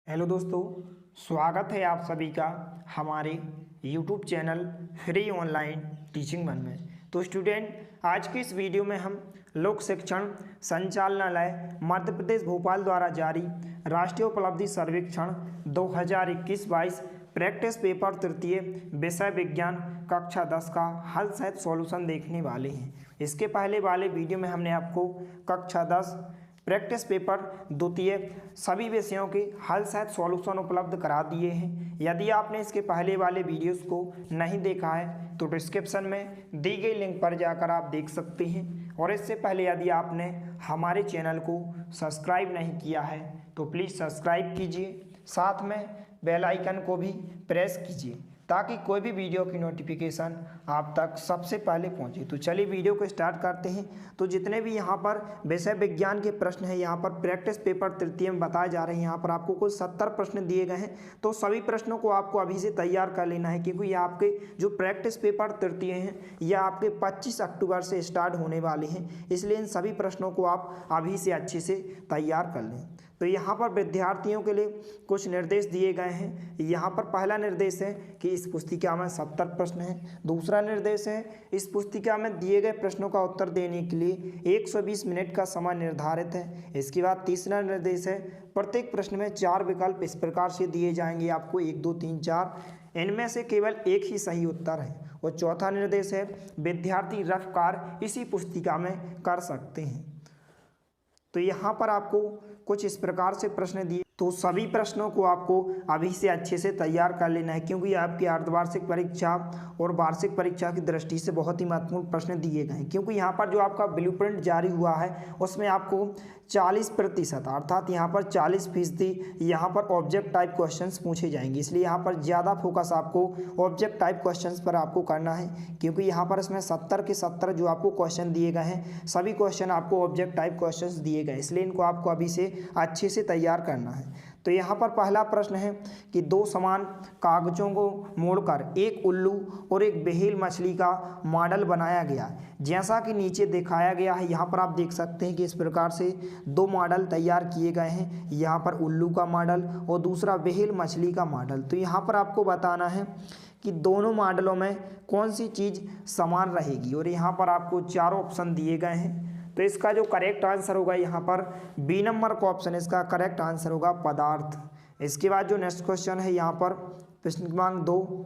Hello दोस्तों, स्वागत है आप सभी का हमारे YouTube channel free online teaching one में। तो स्टूडेंट, आज की इस वीडियो में हम लोक शिक्षण संचालनालय मध्य प्रदेश भोपाल द्वारा जारी राष्ट्रीय उपलब्धि सर्वेक्षण 2021-22 प्रैक्टिस पेपर तृतीय विषय विज्ञान कक्षा 10 का हल सहित सॉल्यूशन देखने वाले हैं। इसके पहले वाले वीडियो में हमने आपको कक्षा 10 प्रैक्टिस पेपर द्वितीय सभी विषयों के हल सहित सॉल्यूशन उपलब्ध करा दिए हैं। यदि आपने इसके पहले वाले वीडियोस को नहीं देखा है तो डिस्क्रिप्शन में दी गई लिंक पर जाकर आप देख सकते हैं। और इससे पहले यदि आपने हमारे चैनल को सब्सक्राइब नहीं किया है तो प्लीज़ सब्सक्राइब कीजिए, साथ में बेल आइकन को भी प्रेस कीजिए ताकि कोई भी वीडियो की नोटिफिकेशन आप तक सबसे पहले पहुंचे। तो चलिए वीडियो को स्टार्ट करते हैं। तो जितने भी यहाँ पर विषय विज्ञान के प्रश्न हैं, यहाँ पर प्रैक्टिस पेपर तृतीय में बताए जा रहे हैं। यहाँ पर आपको कुल 70 प्रश्न दिए गए हैं। तो सभी प्रश्नों को आपको अभी से तैयार कर लेना है, क्योंकि ये आपके जो प्रैक्टिस पेपर तृतीय हैं यह आपके 25 अक्टूबर से स्टार्ट होने वाले हैं। इसलिए इन सभी प्रश्नों को आप अभी से अच्छे से तैयार कर लें। तो यहाँ पर विद्यार्थियों के लिए कुछ निर्देश दिए गए हैं। यहाँ पर पहला निर्देश है कि इस पुस्तिका में 70 प्रश्न हैं। दूसरा निर्देश है इस पुस्तिका में दिए गए प्रश्नों का उत्तर देने के लिए 120 मिनट का समय निर्धारित है। इसके बाद तीसरा निर्देश है प्रत्येक प्रश्न में 4 विकल्प इस प्रकार से दिए जाएंगे आपको 1, 2, 3, 4, इनमें से केवल एक ही सही उत्तर है। और चौथा निर्देश है विद्यार्थी रफ कार्य इसी पुस्तिका में कर सकते हैं। तो यहाँ पर आपको कुछ इस प्रकार से प्रश्न दिए, तो सभी प्रश्नों को आपको अभी से अच्छे से तैयार कर लेना है, क्योंकि आपकी अर्धवार्षिक परीक्षा और वार्षिक परीक्षा की दृष्टि से बहुत ही महत्वपूर्ण प्रश्न दिए गए हैं। क्योंकि यहाँ पर जो आपका ब्लूप्रिंट जारी हुआ है उसमें आपको 40% अर्थात यहाँ पर 40% यहाँ पर ऑब्जेक्ट टाइप क्वेश्चंस पूछे जाएंगे। इसलिए यहाँ पर ज़्यादा फोकस आपको ऑब्जेक्ट टाइप क्वेश्चंस पर आपको करना है, क्योंकि यहाँ पर इसमें 70 के 70 जो आपको क्वेश्चन दिए गए हैं सभी क्वेश्चन आपको ऑब्जेक्ट टाइप क्वेश्चंस दिए गए, इसलिए इनको आपको अभी से अच्छे से तैयार करना है। तो यहाँ पर पहला प्रश्न है कि 2 समान कागजों को मोड़कर एक उल्लू और एक बेहिल मछली का मॉडल बनाया गया, जैसा कि नीचे दिखाया गया है। यहाँ पर आप देख सकते हैं कि इस प्रकार से 2 मॉडल तैयार किए गए हैं, यहाँ पर उल्लू का मॉडल और दूसरा बेहिल मछली का मॉडल। तो यहाँ पर आपको बताना है कि दोनों मॉडलों में कौन सी चीज़ समान रहेगी, और यहाँ पर आपको 4 ऑप्शन दिए गए हैं। तो इसका जो करेक्ट आंसर होगा यहाँ पर बी नंबर का ऑप्शन, इसका करेक्ट आंसर होगा पदार्थ। इसके बाद जो नेक्स्ट क्वेश्चन है यहाँ पर प्रश्न क्रमांक 2,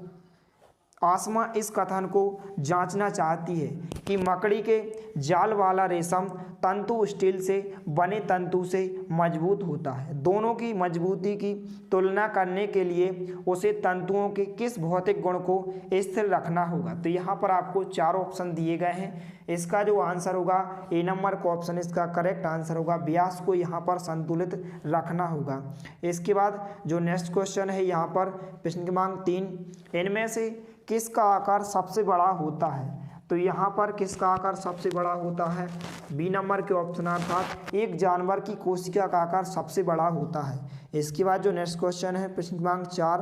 आसमा इस कथन को जांचना चाहती है कि मकड़ी के जाल वाला रेशम तंतु स्टील से बने तंतु से मजबूत होता है। दोनों की मजबूती की तुलना करने के लिए उसे तंतुओं के किस भौतिक गुण को स्थिर रखना होगा। तो यहाँ पर आपको 4 ऑप्शन दिए गए हैं। इसका जो आंसर होगा ए नंबर का ऑप्शन, इसका करेक्ट आंसर होगा व्यास को यहाँ पर संतुलित रखना होगा। इसके बाद जो नेक्स्ट क्वेश्चन है यहाँ पर प्रश्न क्रमांक 3, इनमें से किसका आकार सबसे बड़ा होता है। तो यहाँ पर किसका आकार सबसे बड़ा होता है, बी नंबर के ऑप्शन, अर्थात एक जानवर की कोशिका का आकार सबसे बड़ा होता है। इसके बाद जो नेक्स्ट क्वेश्चन है प्रश्न क्रमांक 4,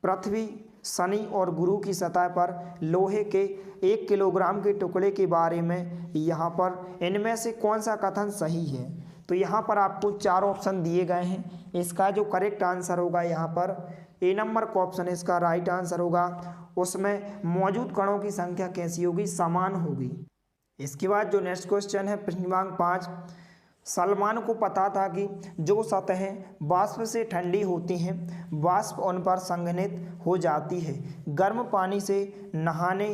पृथ्वी, शनि और गुरु की सतह पर लोहे के 1 किलोग्राम के टुकड़े के बारे में यहाँ पर इनमें से कौन सा कथन सही है। तो यहाँ पर आपको 4 ऑप्शन दिए गए हैं। इसका जो करेक्ट आंसर होगा यहाँ पर ए नंबर का ऑप्शन, इसका राइट आंसर होगा उसमें मौजूद कणों की संख्या कैसी होगी, समान होगी। इसके बाद जो नेक्स्ट क्वेश्चन है प्रश्न क्रमांक 5, सलमान को पता था कि जो सतहें वाष्प से ठंडी होती हैं वाष्प उन पर संघनित हो जाती है। गर्म पानी से नहाने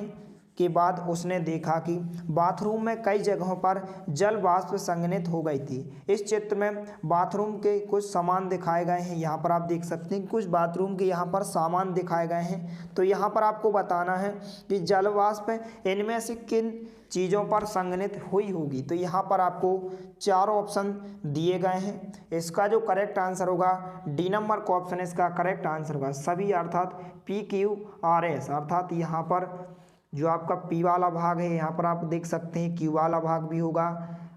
के बाद उसने देखा कि बाथरूम में कई जगहों पर जल वाष्प संघनित हो गई थी। इस चित्र में बाथरूम के कुछ सामान दिखाए गए हैं। यहाँ पर आप देख सकते हैं कुछ बाथरूम के यहाँ पर सामान दिखाए गए हैं। तो यहाँ पर आपको बताना है कि जल वाष्प इनमें से किन चीज़ों पर संघनित हुई होगी। तो यहाँ पर आपको 4 ऑप्शन दिए गए हैं। इसका जो करेक्ट आंसर होगा डी नंबर का ऑप्शन, इसका करेक्ट आंसर होगा सभी, अर्थात PQRS, अर्थात यहाँ पर जो आपका पी वाला भाग है यहाँ पर आप देख सकते हैं क्यू वाला भाग भी होगा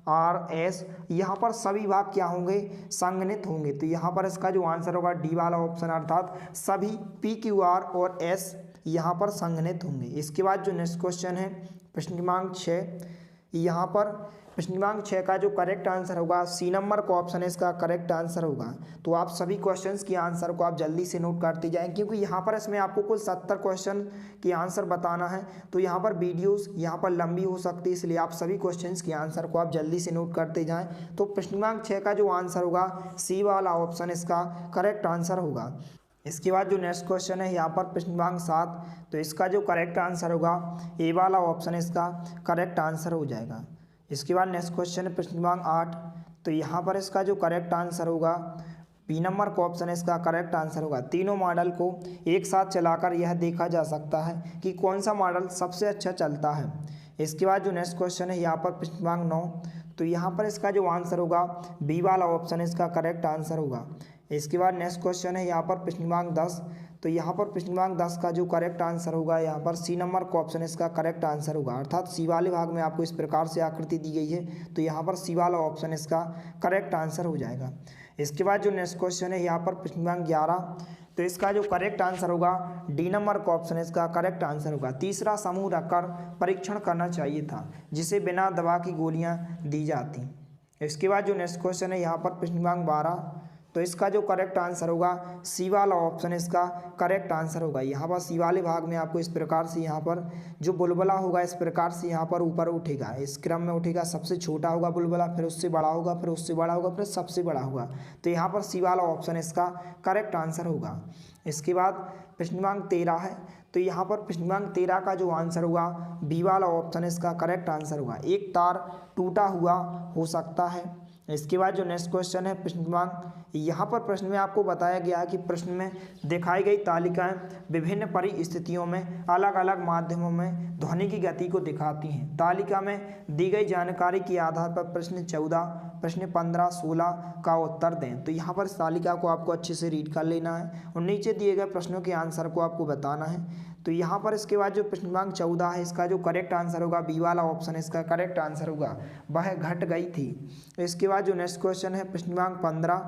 RS, यहाँ पर सभी भाग क्या होंगे, संघनित होंगे। तो यहाँ पर इसका जो आंसर होगा डी वाला ऑप्शन, अर्थात सभी PQR और S यहाँ पर संघनित होंगे। इसके बाद जो नेक्स्ट क्वेश्चन है प्रश्न क्रमांक 6, यहाँ पर प्रश्न क्रमांक 6 का जो करेक्ट आंसर होगा सी नंबर का ऑप्शन है इसका करेक्ट आंसर होगा। तो आप सभी क्वेश्चंस की आंसर को आप जल्दी से नोट करते जाएं, क्योंकि यहाँ पर इसमें आपको कुल 70 क्वेश्चन की आंसर बताना है। तो यहाँ पर वीडियोस यहाँ पर लंबी हो सकती है, इसलिए आप सभी क्वेश्चंस की आंसर को आप जल्दी से नोट करते जाएँ। तो प्रश्न क्रमांक 6 का जो आंसर होगा सी वाला ऑप्शन इसका करेक्ट आंसर होगा। इसके बाद जो नेक्स्ट क्वेश्चन है यहाँ पर प्रश्न क्रमांक 7, तो इसका जो करेक्ट आंसर होगा ए वाला ऑप्शन इसका करेक्ट आंसर हो जाएगा। इसके बाद नेक्स्ट क्वेश्चन है प्रश्न क्रमांक 8, तो यहाँ पर इसका जो करेक्ट आंसर होगा बी नंबर का ऑप्शन है इसका करेक्ट आंसर होगा। तीनों मॉडल को एक साथ चलाकर यह देखा जा सकता है कि कौन सा मॉडल सबसे अच्छा चलता है। इसके बाद जो नेक्स्ट क्वेश्चन है यहाँ पर प्रश्न क्रमांक 9, तो यहाँ पर इसका जो आंसर होगा बी वाला ऑप्शन इसका करेक्ट आंसर होगा। इसके बाद नेक्स्ट क्वेश्चन है यहाँ पर प्रश्न क्रमांक 10, तो यहाँ पर प्रश्न क्रमांक 10 का जो करेक्ट आंसर होगा यहाँ पर सी नंबर का ऑप्शन इसका करेक्ट आंसर होगा। अर्थात सी वाले भाग में आपको इस प्रकार से आकृति डी गई है, तो यहाँ पर सी वाला ऑप्शन इसका करेक्ट आंसर हो जाएगा। इसके बाद जो नेक्स्ट क्वेश्चन है यहाँ पर प्रश्न क्रमांक 11, तो इसका जो करेक्ट आंसर होगा डी नंबर का ऑप्शन इसका करेक्ट आंसर होगा। तीसरा समूह रखकर परीक्षण करना चाहिए था, जिसे बिना दवा की गोलियाँ दी जाती। इसके बाद जो नेक्स्ट क्वेश्चन है यहाँ पर प्रश्न क्रमांक 12, तो इसका जो करेक्ट आंसर होगा सी वाला ऑप्शन इसका करेक्ट आंसर होगा। यहाँ पर सी वाले भाग में आपको इस प्रकार से यहाँ पर जो बुलबुला होगा इस प्रकार से यहाँ पर ऊपर उठेगा, इस क्रम में उठेगा। सबसे छोटा होगा बुलबुला, फिर उससे बड़ा होगा, फिर उससे बड़ा होगा, फिर सबसे बड़ा होगा। तो यहाँ पर सी वाला ऑप्शन इसका करेक्ट आंसर होगा। इसके बाद प्रश्न क्रमांक 13 है, तो यहाँ पर प्रश्न क्रमांक 13 का जो आंसर होगा बी वाला ऑप्शन इसका करेक्ट आंसर होगा। एक तार टूटा हुआ हो सकता है। इसके बाद जो नेक्स्ट क्वेश्चन है प्रश्न क्रमांक, यहाँ पर प्रश्न में आपको बताया गया है कि प्रश्न में दिखाई गई तालिकाएं विभिन्न परिस्थितियों में अलग अलग माध्यमों में ध्वनि की गति को दिखाती हैं। तालिका में दी गई जानकारी के आधार पर प्रश्न 14, प्रश्न 15, 16 का उत्तर दें। तो यहाँ पर इस तालिका को आपको अच्छे से रीड कर लेना है और नीचे दिए गए प्रश्नों के आंसर को आपको बताना है। तो यहाँ पर इसके बाद जो प्रश्न क्रमांक 14 है इसका जो करेक्ट आंसर होगा बी वाला ऑप्शन इसका करेक्ट आंसर होगा, वह घट गई थी। इसके बाद जो नेक्स्ट क्वेश्चन है प्रश्न क्रमांक 15,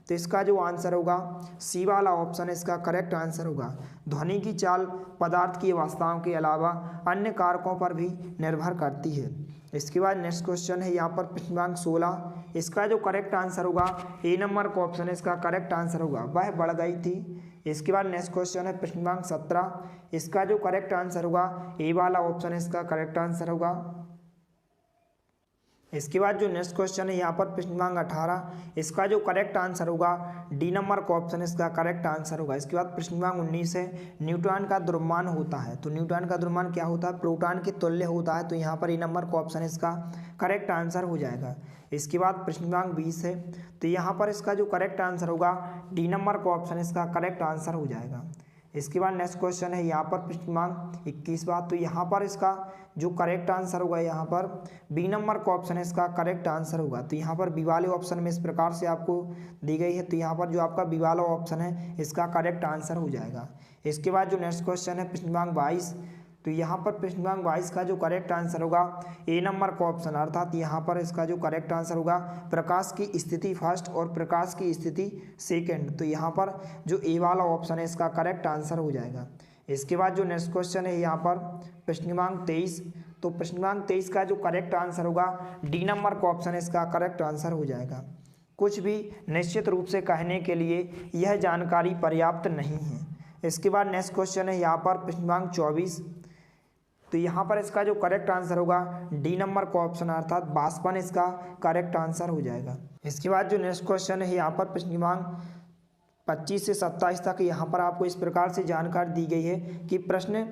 तो इसका जो आंसर होगा सी वाला ऑप्शन इसका करेक्ट आंसर होगा। ध्वनि की चाल पदार्थ की अवस्थाओं के अलावा अन्य कारकों पर भी निर्भर करती है। इसके बाद नेक्स्ट क्वेश्चन है यहाँ पर प्रश्न क्रमांक 16, इसका जो करेक्ट आंसर होगा ए नंबर का ऑप्शन इसका करेक्ट आंसर होगा, वह बढ़ गई थी। इसके बाद नेक्स्ट क्वेश्चन है प्रश्न क्रमांक 17, इसका जो करेक्ट आंसर होगा ए वाला ऑप्शन इसका करेक्ट आंसर होगा। इसके बाद जो नेक्स्ट क्वेश्चन है यहाँ पर प्रश्न क्रमांक 18, इसका जो करेक्ट आंसर होगा डी नंबर का ऑप्शन इसका करेक्ट आंसर होगा। इसके बाद प्रश्न क्रमांक 19 है, न्यूट्रॉन का द्रव्यमान होता है। तो न्यूट्रॉन का द्रव्यमान क्या होता है? प्रोटॉन के तुल्य होता है। तो यहाँ पर ए नंबर का ऑप्शन इसका करेक्ट आंसर हो जाएगा। इसके बाद प्रश्न क्रमांक 20 है, तो यहाँ पर इसका जो करेक्ट आंसर होगा डी नंबर का ऑप्शन इसका करेक्ट आंसर हो जाएगा। इसके बाद नेक्स्ट क्वेश्चन है यहाँ पर प्रश्न क्रमांक 21 बात, तो यहाँ पर इसका जो करेक्ट आंसर होगा यहाँ पर बी नंबर का ऑप्शन इसका करेक्ट आंसर होगा। तो यहाँ पर बी वाले ऑप्शन में इस प्रकार से आपको दी गई है, तो यहाँ पर जो आपका बी वाला ऑप्शन है इसका करेक्ट आंसर हो जाएगा। इसके बाद जो नेक्स्ट क्वेश्चन है प्रश्न क्रमांक 22, तो यहाँ पर प्रश्न क्रमांक 22 का जो करेक्ट आंसर होगा ए नंबर का ऑप्शन, अर्थात यहाँ पर इसका जो करेक्ट आंसर होगा प्रकाश की स्थिति फर्स्ट और प्रकाश की स्थिति सेकंड। तो यहाँ पर जो ए वाला ऑप्शन है इसका करेक्ट आंसर हो जाएगा। इसके बाद जो नेक्स्ट क्वेश्चन है यहाँ पर प्रश्न क्रमांक 23, तो प्रश्न क्रमांक 23 का जो करेक्ट आंसर होगा डी नंबर का ऑप्शन इसका करेक्ट आंसर हो जाएगा। कुछ भी निश्चित रूप से कहने के लिए यह जानकारी पर्याप्त नहीं है। इसके बाद नेक्स्ट क्वेश्चन है यहाँ पर प्रश्न क्रमांक 24, तो यहाँ पर इसका जो करेक्ट आंसर होगा डी नंबर का ऑप्शन अर्थात 52 इसका करेक्ट आंसर हो जाएगा। इसके बाद जो नेक्स्ट क्वेश्चन है यहाँ पर प्रश्न क्रमांक 25 से 27 तक, यहाँ पर आपको इस प्रकार से जानकारी दी गई है कि प्रश्न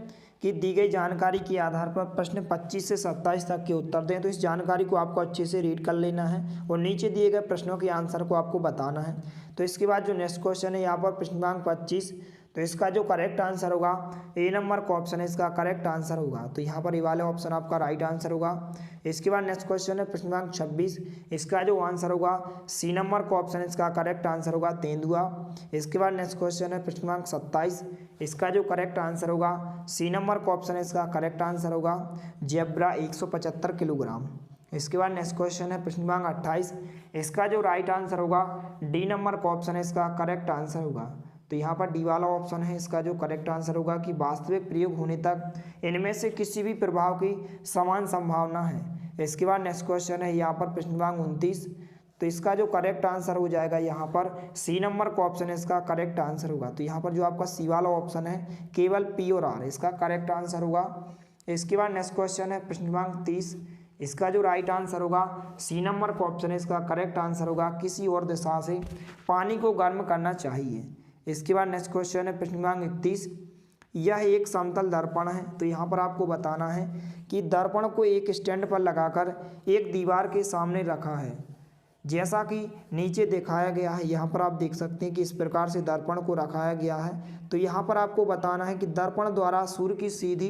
की दी गई जानकारी के आधार पर प्रश्न 25 से 27 तक के उत्तर दें। तो इस जानकारी को आपको अच्छे से रीड कर लेना है और नीचे दिए गए प्रश्नों के आंसर को आपको बताना है। तो इसके बाद जो नेक्स्ट क्वेश्चन है यहाँ पर प्रश्न क्रमांक 25, तो इसका जो करेक्ट आंसर होगा ए नंबर का ऑप्शन है इसका करेक्ट आंसर होगा। तो यहाँ पर ए वाला ऑप्शन आपका राइट आंसर होगा। इसके बाद नेक्स्ट क्वेश्चन है प्रश्न क्रमांक 26, इसका जो आंसर होगा सी नंबर का ऑप्शन इसका करेक्ट आंसर होगा तेंदुआ। इसके बाद नेक्स्ट क्वेश्चन है प्रश्न क्रमांक 27, इसका जो करेक्ट आंसर होगा सी नंबर का ऑप्शन इसका करेक्ट आंसर होगा जेब्रा 175 किलोग्राम। इसके बाद नेक्स्ट क्वेश्चन है प्रश्न क्रमांक 28, इसका जो राइट आंसर होगा डी नंबर का ऑप्शन है इसका करेक्ट आंसर होगा। तो यहाँ पर डी वाला ऑप्शन है इसका जो करेक्ट आंसर होगा कि वास्तविक प्रयोग होने तक इनमें से किसी भी प्रभाव की समान संभावना है। इसके बाद नेक्स्ट क्वेश्चन है यहाँ पर प्रश्न क्रमांक 29, तो इसका जो करेक्ट आंसर हो जाएगा यहाँ पर सी नंबर का ऑप्शन है इसका करेक्ट आंसर होगा। तो यहाँ पर जो आपका सी वाला ऑप्शन है केवल पी और आर इसका करेक्ट आंसर होगा। इसके बाद नेक्स्ट क्वेश्चन है प्रश्न क्रमांक 30, इसका जो राइट आंसर होगा सी नंबर का ऑप्शन है इसका करेक्ट आंसर होगा किसी और दिशा से पानी को गर्म करना चाहिए। इसके बाद नेक्स्ट क्वेश्चन है प्रश्न क्रमांक 31, यह एक समतल दर्पण है। तो यहाँ पर आपको बताना है कि दर्पण को एक स्टैंड पर लगाकर एक दीवार के सामने रखा है, जैसा कि नीचे दिखाया गया है। यहाँ पर आप देख सकते हैं कि इस प्रकार से दर्पण को रखाया गया है। तो यहाँ पर आपको बताना है कि दर्पण द्वारा सूर्य की सीधी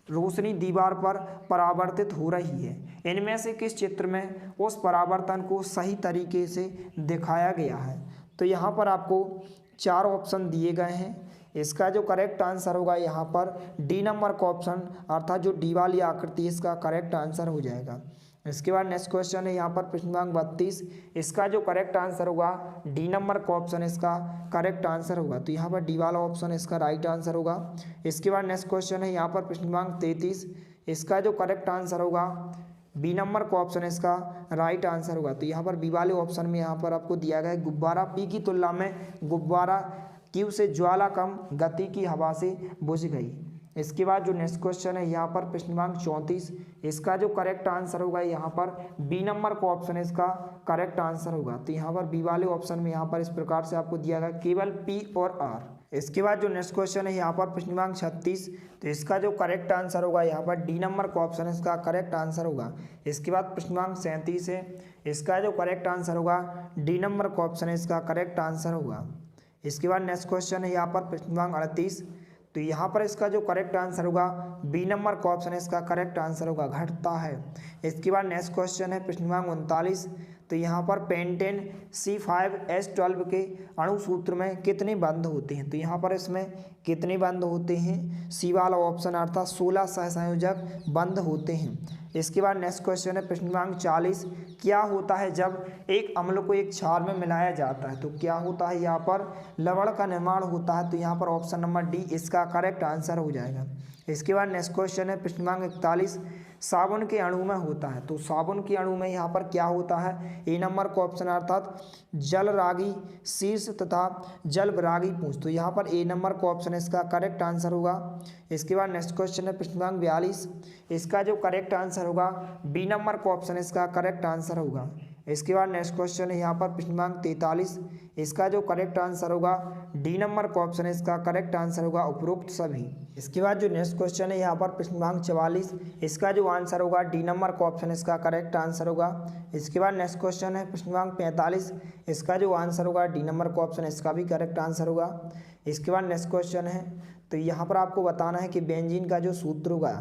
रोशनी दीवार पर परावर्तित हो रही है, इनमें से किस चित्र में उस परावर्तन को सही तरीके से दिखाया गया है। तो यहाँ पर आपको 4 ऑप्शन दिए गए हैं। इसका जो करेक्ट आंसर होगा यहाँ पर डी नंबर का ऑप्शन अर्थात जो डी वाली आकृति इसका करेक्ट आंसर हो जाएगा। इसके बाद नेक्स्ट क्वेश्चन है यहाँ पर प्रश्न क्रमांक 32, इसका जो करेक्ट आंसर होगा डी नंबर का ऑप्शन इसका करेक्ट आंसर होगा। तो यहाँ पर डी वाला ऑप्शन इसका राइट आंसर होगा। इसके बाद नेक्स्ट क्वेश्चन है यहाँ पर प्रश्न क्रमांक 33, इसका जो करेक्ट आंसर होगा बी नंबर का ऑप्शन इसका राइट आंसर होगा। तो यहाँ पर बी वाले ऑप्शन में यहाँ पर आपको दिया गया है गुब्बारा पी की तुलना में गुब्बारा क्यू से ज्वाला कम गति की हवा से बुझ गई। इसके बाद जो नेक्स्ट क्वेश्चन है यहाँ पर प्रश्न क्रमांक 34, इसका जो करेक्ट आंसर होगा यहाँ पर बी नंबर का ऑप्शन है इसका करेक्ट आंसर होगा। तो यहाँ पर बी वाले ऑप्शन में यहाँ पर इस प्रकार से आपको दिया गया केवल पी और आर। इसके बाद जो नेक्स्ट क्वेश्चन है यहाँ पर प्रश्न क्रमांक 36, तो इसका जो करेक्ट आंसर होगा यहाँ पर डी नंबर का ऑप्शन है इसका करेक्ट आंसर होगा। इसके बाद प्रश्न क्रमांक 37 है, इसका जो करेक्ट आंसर होगा डी नंबर का ऑप्शन है इसका करेक्ट आंसर होगा। इसके बाद नेक्स्ट क्वेश्चन है यहाँ पर प्रश्न क्रमांक 38, तो यहाँ पर इसका जो करेक्ट आंसर होगा बी नंबर का ऑप्शन है इसका करेक्ट आंसर होगा घटता है। इसके बाद नेक्स्ट क्वेश्चन है प्रश्न क्रमांक 39, तो यहाँ पर पेंटेन C5H12 के अणु सूत्र में कितने बंध होते हैं। तो यहाँ पर इसमें कितने बंध होते हैं, सी वाला ऑप्शन अर्थात 16 सहसंयोजक बंध होते हैं। इसके बाद नेक्स्ट क्वेश्चन है प्रश्न क्रमांक 40, क्या होता है जब एक अम्ल को एक क्षार में मिलाया जाता है। तो क्या होता है यहाँ पर लवण का निर्माण होता है। तो यहाँ पर ऑप्शन नंबर डी इसका करेक्ट आंसर हो जाएगा। इसके बाद नेक्स्ट क्वेश्चन है प्रश्न क्रमांक 41, साबुन के अणु में होता है। तो साबुन के अणु में यहाँ पर क्या होता है, ए नंबर का ऑप्शन अर्थात जलरागी शीर्ष तथा जलविरागी पूंछ। तो यहाँ पर ए नंबर का ऑप्शन इसका करेक्ट आंसर होगा। इसके बाद नेक्स्ट क्वेश्चन है प्रश्न क्रमांक 42, इसका जो करेक्ट आंसर होगा बी नंबर का ऑप्शन इसका करेक्ट आंसर होगा। इसके बाद नेक्स्ट क्वेश्चन है यहाँ पर प्रश्न क्रमांक 43, इसका जो करेक्ट आंसर होगा डी नंबर का ऑप्शन है इसका करेक्ट आंसर होगा उपरोक्त सभी। इसके बाद जो नेक्स्ट क्वेश्चन है यहाँ पर प्रश्न क्रमांक 44, इसका जो आंसर होगा डी नंबर का ऑप्शन इसका करेक्ट आंसर होगा। इसके बाद नेक्स्ट क्वेश्चन है प्रश्न क्रमांक 45, इसका जो आंसर होगा डी नंबर का ऑप्शन इसका भी करेक्ट आंसर होगा। इसके बाद नेक्स्ट क्वेश्चन है, तो यहाँ पर आपको बताना है कि बेंजीन का जो सूत्र होगा,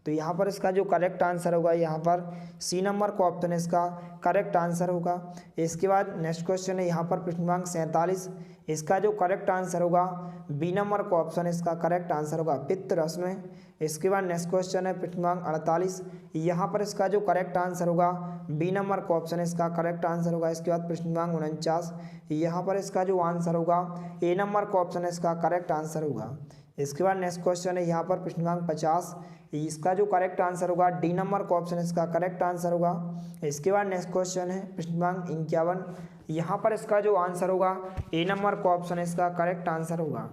तो यहाँ पर इसका जो करेक्ट आंसर होगा यहाँ पर सी नंबर का ऑप्शन इसका करेक्ट आंसर होगा। इसके बाद नेक्स्ट क्वेश्चन है यहाँ पर प्रश्न क्रमांक 47, इसका जो करेक्ट आंसर होगा बी नंबर का ऑप्शन इसका करेक्ट आंसर होगा पित्त रस में। इसके बाद नेक्स्ट क्वेश्चन है प्रश्न क्रमांक 48, यहाँ पर इसका जो करेक्ट आंसर होगा बी नंबर का ऑप्शन इसका करेक्ट आंसर होगा। इसके बाद प्रश्न क्रमांक 49, यहाँ पर इसका जो आंसर होगा ए नंबर का ऑप्शन इसका करेक्ट आंसर होगा। इसके बाद नेक्स्ट क्वेश्चन है यहाँ पर प्रश्न क्रमांक 50, इसका जो करेक्ट आंसर होगा डी नंबर का ऑप्शन इसका करेक्ट आंसर होगा। इसके बाद नेक्स्ट क्वेश्चन है प्रश्न क्रमांक 51, यहाँ पर इसका जो आंसर होगा ए नंबर का ऑप्शन इसका करेक्ट आंसर होगा।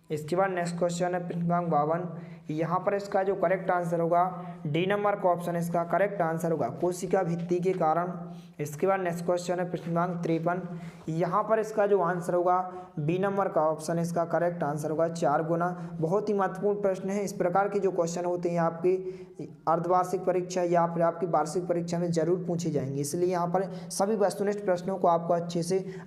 इसके बाद नेक्स्ट क्वेश्चन है प्रश्न क्रमांक 52, यहाँ पर इसका जो करेक्ट आंसर होगा डी नंबर का ऑप्शन इसका करेक्ट आंसर होगा कोशिका भित्ति के कारण। इसके बाद नेक्स्ट क्वेश्चन है प्रश्न क्रमांक 53, यहाँ पर इसका जो आंसर होगा बी नंबर का ऑप्शन इसका करेक्ट आंसर होगा 4 गुना। बहुत ही महत्वपूर्ण प्रश्न है। इस प्रकार के जो क्वेश्चन होते हैं आपकी अर्धवार्षिक परीक्षा या फिर आपकी वार्षिक परीक्षा में जरूर पूछे जाएंगे, इसलिए यहाँ पर सभी वस्तुनिष्ठ प्रश्नों को आपको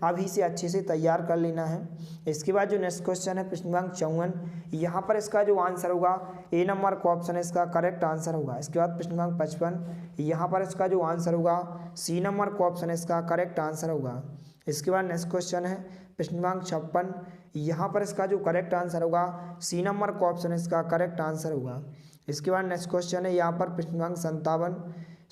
अभी से अच्छे से तैयार कर लेना है। इसके बाद जो नेक्स्ट क्वेश्चन है प्रश्न क्रमांक 54, यहाँ पर इसका जो आंसर होगा ए नंबर का ऑप्शन इसका करेक्ट आंसर होगा। इसके बाद प्रश्न क्रमांक 55, यहाँ पर इसका जो आंसर होगा सी नंबर का ऑप्शन इसका करेक्ट आंसर होगा। इसके बाद नेक्स्ट क्वेश्चन है प्रश्न क्रमांक 56, यहाँ पर इसका जो करेक्ट आंसर होगा सी नंबर का ऑप्शन इसका करेक्ट आंसर होगा। इसके बाद नेक्स्ट क्वेश्चन है यहाँ पर प्रश्न क्रमांक 57,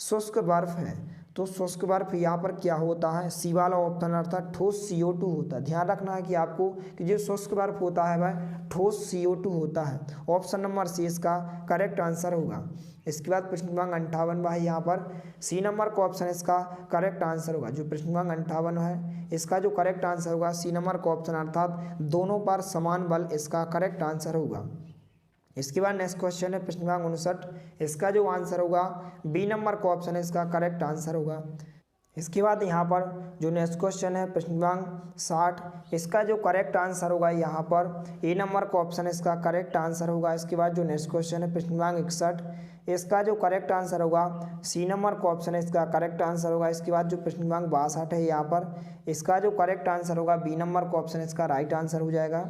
शुष्क बर्फ है तो शुष्क बर्फ यहाँ पर क्या होता है, सी वाला ऑप्शन अर्थात ठोस CO2 होता है। ध्यान रखना है कि आपको कि जो शुष्क बर्फ होता है वह ठोस CO2 होता है। ऑप्शन नंबर सी इसका करेक्ट आंसर होगा। इसके बाद प्रश्न क्रमांक 58 है, यहाँ पर सी नंबर का ऑप्शन इसका करेक्ट आंसर होगा। जो प्रश्न क्रमांक 58 है इसका जो करेक्ट आंसर होगा सी नंबर का ऑप्शन अर्थात दोनों पर समान बल इसका करेक्ट आंसर होगा। इसके बाद नेक्स्ट क्वेश्चन है प्रश्न क्रमांक 59, इसका जो आंसर होगा बी नंबर का ऑप्शन है इसका करेक्ट आंसर होगा। इसके बाद यहाँ पर जो नेक्स्ट क्वेश्चन है प्रश्न क्रमांक 60, इसका जो करेक्ट आंसर होगा यहाँ पर ए नंबर का ऑप्शन इसका करेक्ट आंसर होगा। इसके बाद जो नेक्स्ट क्वेश्चन है प्रश्न क्रमांक 61, इसका जो करेक्ट आंसर होगा सी नंबर का ऑप्शन है इसका करेक्ट आंसर होगा। इसके बाद जो प्रश्न क्रमांक 62 है यहाँ पर इसका जो करेक्ट आंसर होगा बी नंबर का ऑप्शन इसका राइट आंसर हो जाएगा।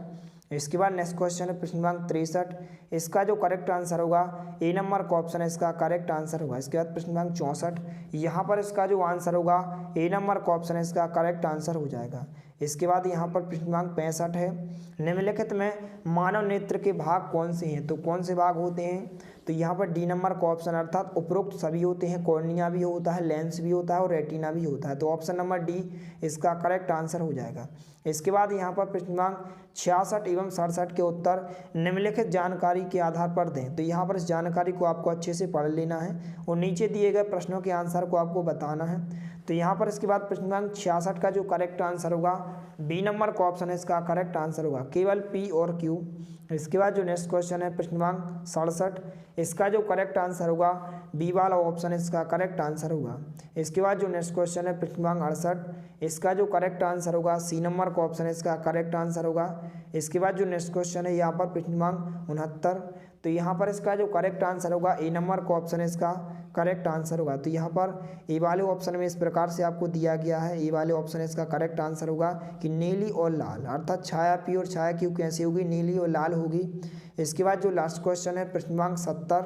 इसके बाद नेक्स्ट क्वेश्चन है प्रश्न क्रमांक 63, इसका जो करेक्ट आंसर होगा ए नंबर का ऑप्शन है इसका करेक्ट आंसर होगा। इसके बाद प्रश्न क्रमांक 64, यहाँ पर इसका जो आंसर होगा ए नंबर का ऑप्शन है इसका करेक्ट आंसर हो जाएगा। इसके बाद यहाँ पर प्रश्न क्रमांक 65 है, निम्नलिखित में मानव नेत्र के भाग कौन से हैं, तो कौन से भाग होते हैं, तो यहाँ पर डी नंबर का ऑप्शन अर्थात उपरोक्त सभी होते हैं। कॉर्निया भी होता है, लेंस भी होता है और रेटिना भी होता है। तो ऑप्शन नंबर डी इसका करेक्ट आंसर हो जाएगा। इसके बाद यहाँ पर प्रश्न क्रमांक 66 एवं 67 के उत्तर निम्नलिखित जानकारी के आधार पर दें। तो यहाँ पर इस जानकारी को आपको अच्छे से पढ़ लेना है और नीचे दिए गए प्रश्नों के आंसर को आपको बताना है। तो यहाँ पर इसके बाद प्रश्न क्रमांक 66 का जो करेक्ट आंसर होगा बी नंबर का ऑप्शन है इसका करेक्ट आंसर होगा, केवल पी और क्यू। इसके बाद जो नेक्स्ट क्वेश्चन है प्रश्न क्रमांक 67, इसका जो करेक्ट आंसर होगा बी वाला ऑप्शन इसका करेक्ट आंसर होगा। इसके बाद जो नेक्स्ट क्वेश्चन है प्रश्न क्रमांक 68, इसका जो करेक्ट आंसर होगा सी नंबर का ऑप्शन इसका करेक्ट आंसर होगा। इसके बाद जो नेक्स्ट क्वेश्चन है यहाँ पर प्रश्न क्रमांक 69, तो यहाँ पर इसका जो करेक्ट आंसर होगा ए नंबर का ऑप्शन इसका करेक्ट आंसर होगा। तो यहाँ पर ए वाले ऑप्शन में इस प्रकार से आपको दिया गया है, ए वाले ऑप्शन इसका करेक्ट आंसर होगा कि नीली और लाल, अर्थात छाया पी और छाया क्यू कैसी होगी, नीली और लाल होगी। इसके बाद जो लास्ट क्वेश्चन है प्रश्न क्रमांक 70,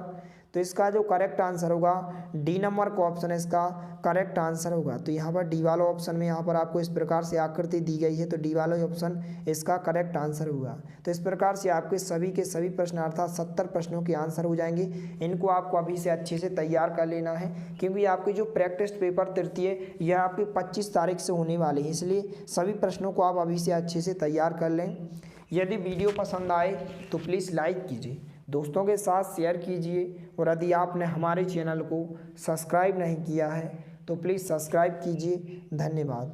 तो इसका जो करेक्ट आंसर होगा डी नंबर का ऑप्शन इसका करेक्ट आंसर होगा। तो यहाँ पर डी वाला ऑप्शन में यहाँ पर आपको इस प्रकार से आकृति दी गई है, तो डी वाला ऑप्शन इसका करेक्ट आंसर होगा। तो इस प्रकार से आपके सभी के सभी प्रश्न अर्थात 70 प्रश्नों के आंसर हो जाएंगे। इनको आपको अभी से अच्छे से तैयार कर लेना है, क्योंकि आपकी जो प्रैक्टिस पेपर तृतीय यह आपकी 25 तारीख से होने वाली है, इसलिए सभी प्रश्नों को आप अभी से अच्छे से तैयार कर लें। यदि वीडियो पसंद आए तो प्लीज़ लाइक कीजिए, दोस्तों के साथ शेयर कीजिए और यदि आपने हमारे चैनल को सब्सक्राइब नहीं किया है तो प्लीज़ सब्सक्राइब कीजिए। धन्यवाद।